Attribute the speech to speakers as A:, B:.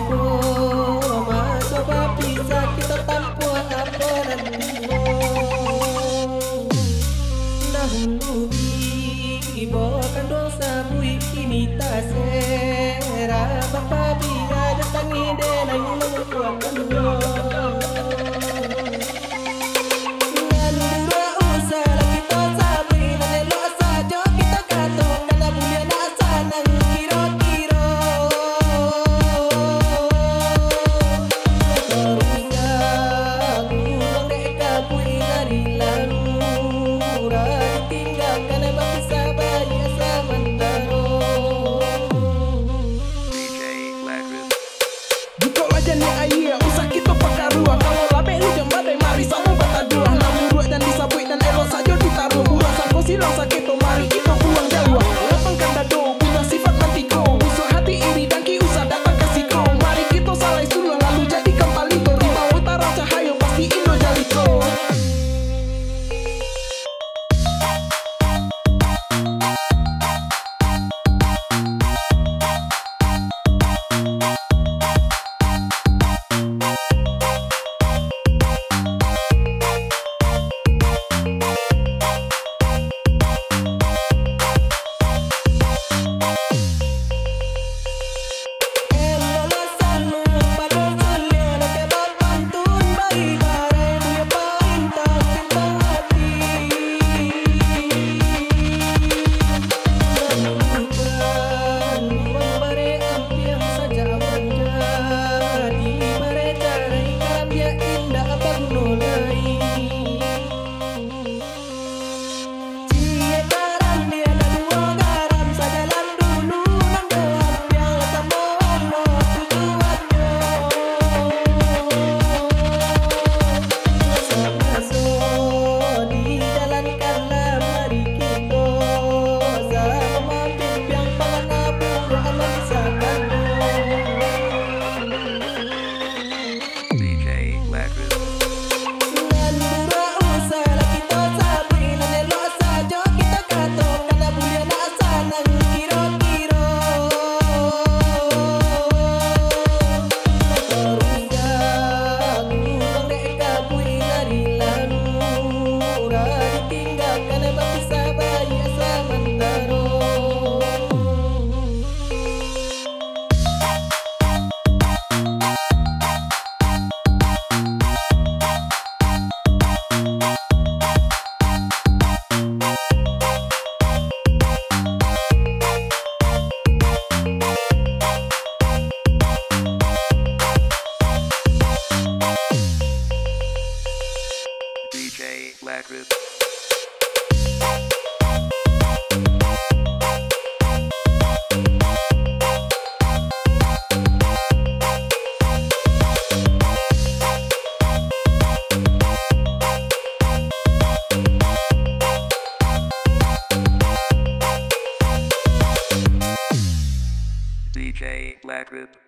A: Coba bisa kita tampung apa nanti dahulu ibakan dosa bui kini tak sera bapa biya datangi denai menguatkan
B: silang sakit, mari kita buang jawa. Lapangkan dado, bunuh sifat mantiko. Musuh hati iri dan kiusa datang kasihko. Mari kita salai sulang lalu jadikan palito. Rimau utara cahaya pasti Indo jaliko.
C: Black Rip. DJ Black Rip.